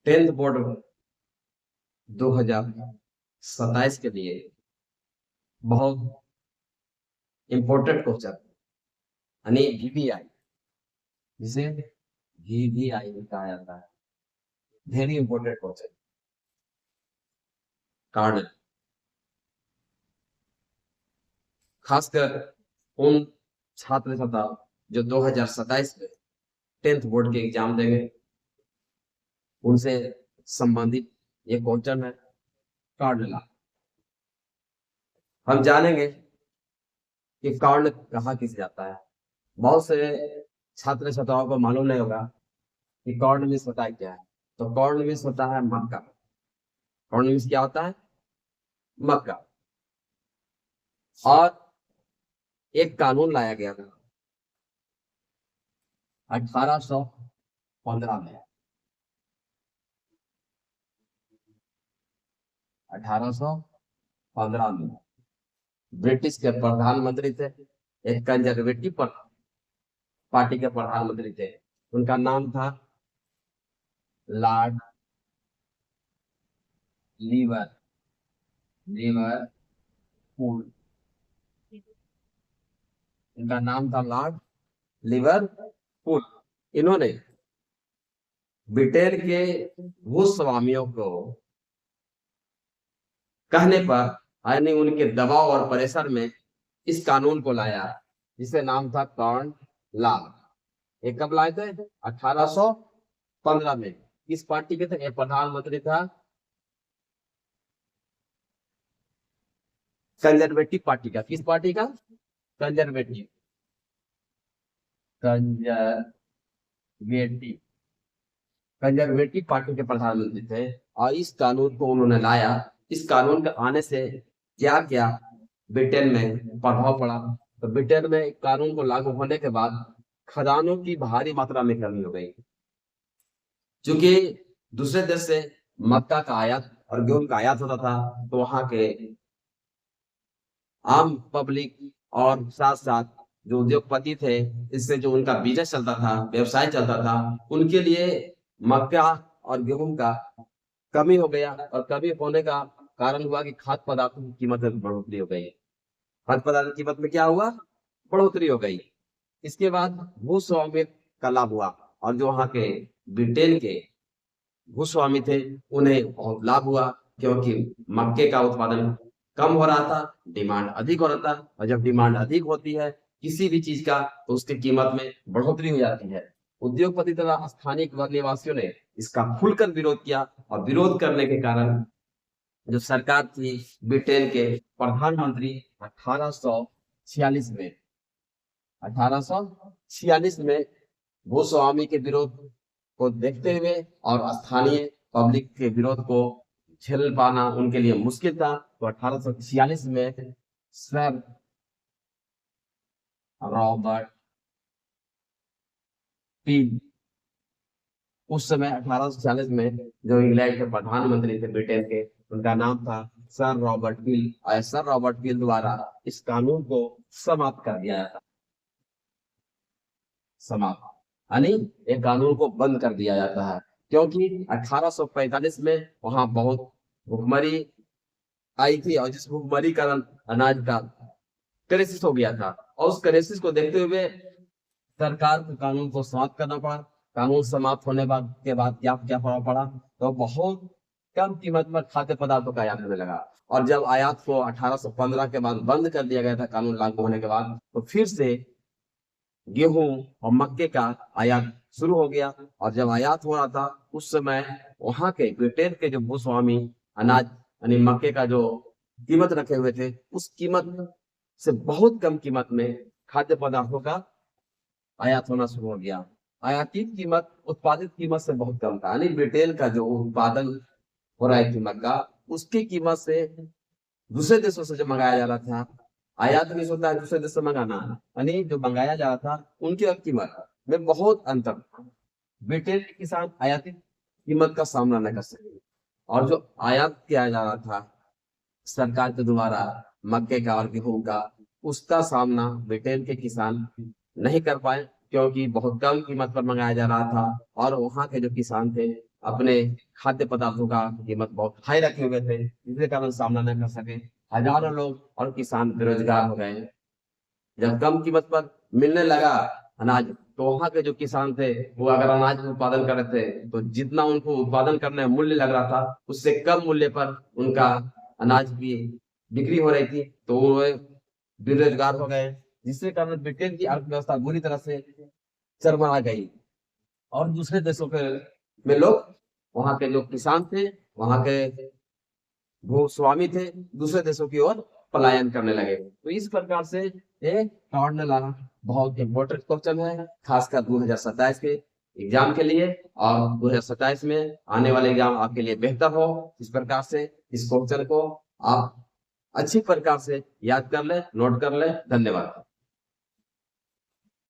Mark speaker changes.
Speaker 1: Tenth board 2027 के लिए बहुत इंपॉर्टेंट क्वेश्चन यानी VVI, जिसे VVI कहा जाता है, वेरी इंपॉर्टेंट क्वेश्चन। कार्ड खासकर उन छात्र छात्रा जो 2027 में टेंथ बोर्ड के एग्जाम देंगे, उनसे संबंधित ये क्वेश्चन है कार्ड ला। हम जानेंगे कि कार्ड कहाँ किस जाता है। बहुत से छात्र छात्राओं को मालूम नहीं होगा कि कॉर्न मिस होता है क्या है। तो कॉर्न मिस होता है मक्का। कॉर्न मिस क्या होता है? मक्का। और एक कानून लाया गया था 1815 में। 1815 में ब्रिटिश के प्रधानमंत्री थे, एक कंजर्वेटिव पार्टी के प्रधानमंत्री थे, उनका नाम था लॉर्ड लिवरपूल। इनका नाम था लॉर्ड लिवरपूल। इन्होंने ब्रिटेन के भूस्वामियों को कहने पर यानी उनके दबाव और प्रेशर में इस कानून को लाया, जिसका नाम था कॉर्न लॉ। ये कब लाए थे? 1815 में। किस पार्टी के थे? प्रधानमंत्री था कंजर्वेटिव पार्टी का। किस पार्टी का? कंजर्वेटिव कंजर्वेटिव पार्टी के प्रधानमंत्री थे। और इस कानून को उन्होंने लाया। इस कानून के आने से क्या क्या ब्रिटेन में प्रभाव पड़ा? तो ब्रिटेन में कानून को लागू होने के बाद खजानों की भारी मात्रा में कमी हो गई, क्योंकि दूसरे देश से मक्का का आयात और गेहूं का आयात होता था, तो वहां के आम पब्लिक और साथ साथ जो उद्योगपति थे, इससे जो उनका बिजनेस चलता था, व्यवसाय चलता था, उनके लिए मक्का और गेहूं का कमी हो गया। और कमी होने का कारण हुआ कि खाद्य पदार्थों की कीमत में बढ़ोतरी हो गई। खाद्य पदार्थ की कीमत में क्या हुआ? बढ़ोतरी हो गई। इसके बाद भूस्वामी का लाभ हुआ, और जो वहां के ब्रिटेन के भूस्वामी थे उन्हें बहुत लाभ हुआ, क्योंकि मक्के का उत्पादन कम हो रहा था, डिमांड अधिक हो रहा था। और जब डिमांड अधिक होती है किसी भी चीज का, तो उसकी कीमत में बढ़ोतरी हो जाती है। उद्योगपति तथा स्थानीय निवासियों ने इसका खुलकर विरोध किया, और विरोध करने के कारण जो सरकार थी ब्रिटेन के प्रधानमंत्री 1846 में भूस्वामी के विरोध को देखते हुए और स्थानीय पब्लिक के विरोध को झेल पाना उनके लिए मुश्किल था, तो 1846 में सर रॉबर्ट पील, उस समय 1846 में जो इंग्लैंड के प्रधानमंत्री थे ब्रिटेन के, उनका नाम था सर रॉबर्ट पील। और सर रॉबर्ट पील द्वारा इस कानून को समाप्त कर दिया जाता, समाप्त यानी एक कानून को बंद कर दिया जाता है, क्योंकि 1845 में वहां बहुत भुखमरी आई थी, और जिस भुखमरी का अनाज का क्राइसिस हो गया था। और उस क्राइसिस को देखते हुए सरकार को कानून को समाप्त करना पड़ा। कानून समाप्त होने के बाद क्या क्या प्रभाव पड़ा? तो बहुत कम कीमत पर खाद्य पदार्थों का आयात होने लगा। और जब आयात को 1815 के बाद बंद कर दिया गया था कानून लागू होने के बाद, तो फिर से गेहूं और मक्के का आयात शुरू हो गया। और जब आयात हो रहा था उस समय वहां के ब्रिटेन के जो भूस्वामी अनाज यानी मक्के का जो कीमत रखे हुए थे, उस कीमत से बहुत कम कीमत में खाद्य पदार्थों का आयात होना शुरू हो गया। आयातित कीमत उत्पादित कीमत से बहुत कम था, यानी ब्रिटेन का जो उत्पादन हो रहा है कीमत का, उसकी कीमत से दूसरे देशों से जो मंगाया जा रहा था, आयात नहीं होता है दूसरे देश से मंगाना, यानी जो मंगाया जा रहा था उनकी कीमत में बहुत अंतर था। ब्रिटेन के किसान आयातित कीमत का सामना न कर सके, और जो आयात किया जा रहा था सरकार के द्वारा मक्के का और गेहूं का, उसका सामना ब्रिटेन के किसान नहीं कर पाए, क्योंकि बहुत कम कीमत पर मंगाया जा रहा था। और वहां के जो किसान थे अपने खाद्य पदार्थों का कीमत बहुत हाई रखे हुए थे, जिसके कारण सामना न कर सके। हजारों लोग और किसान बेरोजगार हो गए। जब कम कीमत पर मिलने लगा अनाज, तो वहां के जो किसान थे वो अगर अनाज उत्पादन कर रहे थे तो जितना उनको उत्पादन करने में मूल्य लग रहा था उससे कम मूल्य पर उनका अनाज की बिक्री हो रही थी, तो वो बेरोजगार हो गए, जिसके कारण ब्रिटेन की अर्थव्यवस्था बुरी तरह से चरमरा गई। और दूसरे देशों के में लोग, वहां के जो किसान थे, वहां के भूस्वामी थे, दूसरे देशों की ओर पलायन करने लगे। तो इस प्रकार से ये कार्डिनल बहुत इम्पोर्टेंट क्वेश्चन है, खासकर 2027 के एग्जाम के लिए। और 2027 में आने वाले एग्जाम आपके लिए बेहतर हो, इस प्रकार से इस क्वेश्चन को आप अच्छी प्रकार से याद कर ले, नोट कर ले। धन्यवाद।